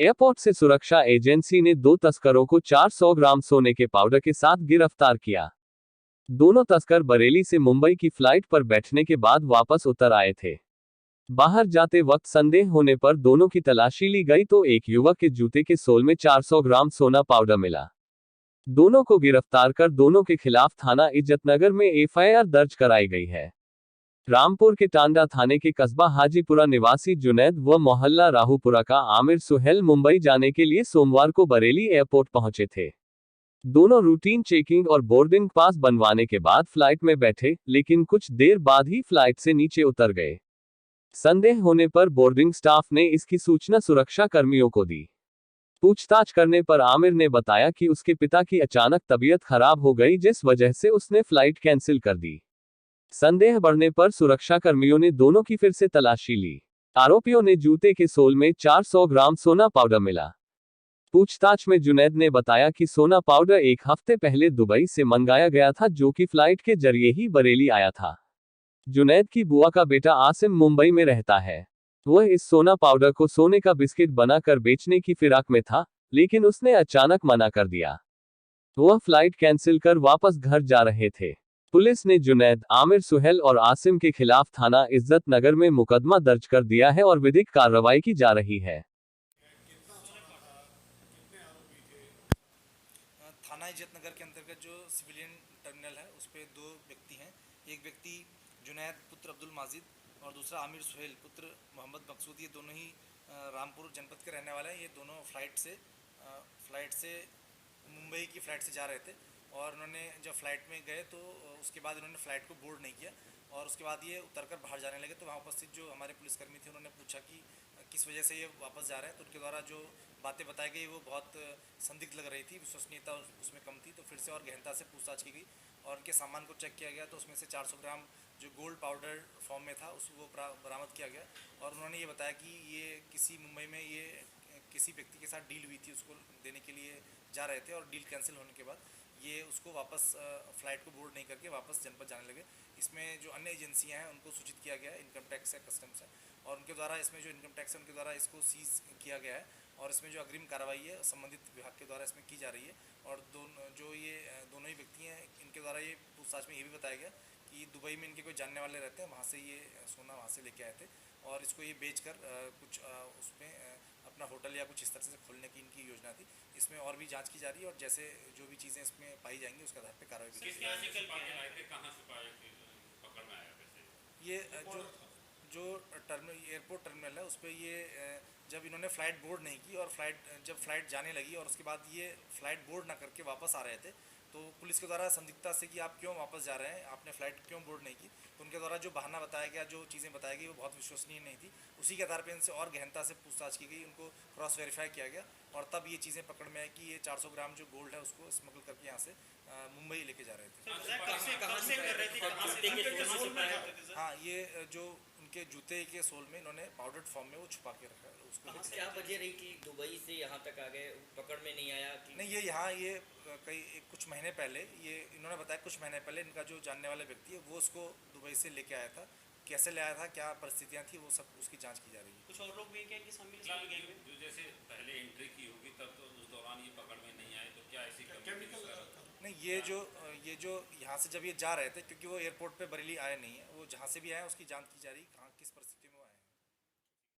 Airport से सुरक्षा agency ने 2 तस्करों को 400 ग्राम सोने के पाउडर के साथ गिरफ्तार किया। दोनों तस्कर बरेली से मुंबई की फ्लाइट पर बैठने के बाद वापस उतर आए थे। बाहर जाते वक्त संदेह होने पर दोनों की तलाशी ली गई तो एक युवक के जूते के सोल में 400 ग्राम सोना पाउडर मिला। दोनों को गिरफ्तार कर दोनों के खिलाफ थाना इज्जतनगर में एफआईआर दर्ज कराई गई है। रामपुर के टांडा थाने के कस्बा हाजीपुरा निवासी जुनैद व मोहल्ला राहूपुरा का आमिर सुहेल मुंबई जाने के लिए सोमवार को बरेली एयरपोर्ट पहुंचे थे। दोनों रूटीन चेकिंग और बोर्डिंग पास बनवाने के बाद फ्लाइट में बैठे, लेकिन कुछ देर बाद ही फ्लाइट से नीचे उतर गए। संदेह होने पर बोर्डिंग स्टाफ ने इसकी सूचना सुरक्षा कर्मियों को दी। पूछताछ करने पर आमिर ने बताया कि उसके पिता की अचानक तबीयत खराब हो गई, जिस वजह से उसने फ्लाइट कैंसिल कर दी। संदेह बढ़ने पर सुरक्षा कर्मियों ने दोनों की फिर से तलाशी ली। आरोपियों ने जूते के सोल में 400 ग्राम सोना पाउडर मिला। पूछताछ में जुनैद ने बताया कि सोना पाउडर एक हफ्ते पहले दुबई से मंगाया गया था, जो कि फ्लाइट के जरिए ही बरेली आया था। जुनैद की बुआ का बेटा आसिम मुंबई में रहता है। वह इस सोना पाउडर को सोने का बिस्किट बनाकर बेचने की फिराक में था, लेकिन उसने अचानक मना कर दिया। वह फ्लाइट कैंसिल कर वापस घर जा रहे थे। पुलिस ने जुनैद, आमिर, सुहेल और आसिम के खिलाफ थाना इज्जत नगर में मुकदमा दर्ज कर दिया है और विधिक कार्रवाई की जा रही है। थाना इज्जतनगर के अंतर्गत जो सिविलियन टर्मिनल है उस पर 2 व्यक्ति हैं। एक व्यक्ति जुनैद पुत्र अब्दुल माजिद और दूसरा आमिर सुहेल पुत्र मोहम्मद मकसूद। ये दोनों ही रामपुर जनपद के रहने वाले हैं। ये दोनों फ्लाइट से मुंबई की फ़्लाइट से जा रहे थे और उन्होंने जब फ्लाइट में गए तो उसके बाद उन्होंने फ़्लाइट को बोर्ड नहीं किया और उसके बाद ये उतरकर बाहर जाने लगे। तो वहाँ उपस्थित जो हमारे पुलिसकर्मी थे उन्होंने पूछा कि किस वजह से ये वापस जा रहे हैं। तो उनके द्वारा जो बातें बताई गई वो बहुत संदिग्ध लग रही थी, विश्वसनीयता उसमें कम थी। तो फिर से और गहनता से पूछताछ की गई और उनके सामान को चेक किया गया तो उसमें से 400 ग्राम जो गोल्ड पाउडर फॉर्म में था उसको बरामद किया गया। और उन्होंने ये बताया कि ये किसी मुंबई में ये किसी व्यक्ति के साथ डील हुई थी, उसको देने के लिए जा रहे थे और डील कैंसिल होने के बाद ये उसको वापस फ़्लाइट को बोर्ड नहीं करके वापस जनपद जाने लगे। इसमें जो अन्य एजेंसियां हैं उनको सूचित किया गया है, इनकम टैक्स है, कस्टम्स है, और उनके द्वारा इसमें जो इनकम टैक्स है उनके द्वारा इसको सीज किया गया है और इसमें जो अग्रिम कार्रवाई है संबंधित विभाग के द्वारा इसमें की जा रही है। और दोनों ही व्यक्ति हैं, इनके द्वारा ये पूछताछ में ये भी बताया गया कि दुबई में इनके कोई जानने वाले रहते हैं, वहाँ से ये सोना वहाँ से लेके आए थे और इसको ये बेच कर कुछ उसमें अपना होटल या कुछ इस तरह से खोलने की इनकी योजना थी। इसमें और भी जांच की जा रही है और जैसे जो भी चीज़ें इसमें पाई जाएंगी उसके आधार पर कार्रवाई की जाएगी। ये जो एयरपोर्ट टर्मिनल है उस पर ये जब इन्होंने फ़्लाइट बोर्ड नहीं की और जब फ़्लाइट जाने लगी और उसके बाद ये फ़्लाइट बोर्ड ना करके वापस आ रहे थे तो पुलिस के द्वारा संदिग्धता से कि आप क्यों वापस जा रहे हैं, आपने फ़्लाइट क्यों बोर्ड नहीं की, तो उनके द्वारा जो बहाना बताया गया, जो चीज़ें बताई गई वो बहुत विश्वसनीय नहीं थी। उसी के आधार पर इनसे और गहनता से पूछताछ की गई, उनको क्रॉस वेरीफाई किया गया और तब ये चीज़ें पकड़ में आई कि ये 400 ग्राम जो गोल्ड है उसको स्मगल करके यहाँ से मुंबई लेके जा रहे थे। हाँ, ये जो उनके जूते के सोल में इन्होंने पाउडर्ड फॉर्म में वो छुपा के रखा है उसको। क्या वजह रही कि दुबई से यहाँ तक आ गए, पकड़ में नहीं आया कि नहीं? ये कुछ महीने पहले ये इन्होंने बताया, कुछ महीने पहले इनका जो जानने वाला व्यक्ति है वो उसको दुबई से लेके आया था। कैसे ले आया था, क्या परिस्थितियाँ थी, वो सब उसकी जांच की जा रही है। कुछ और लोग भी क्या कि शामिल जो जैसे पहले एंट्री की होगी तब तो उस दौरान ये पकड़ में नहीं आए, तो क्या ऐसी नहीं, ये जो यहाँ से जब ये जा रहे थे, क्योंकि वो एयरपोर्ट पे बरेली आए नहीं है, वो जहाँ से भी आए उसकी जांच की जा रही है, कहाँ किस परिस्थिति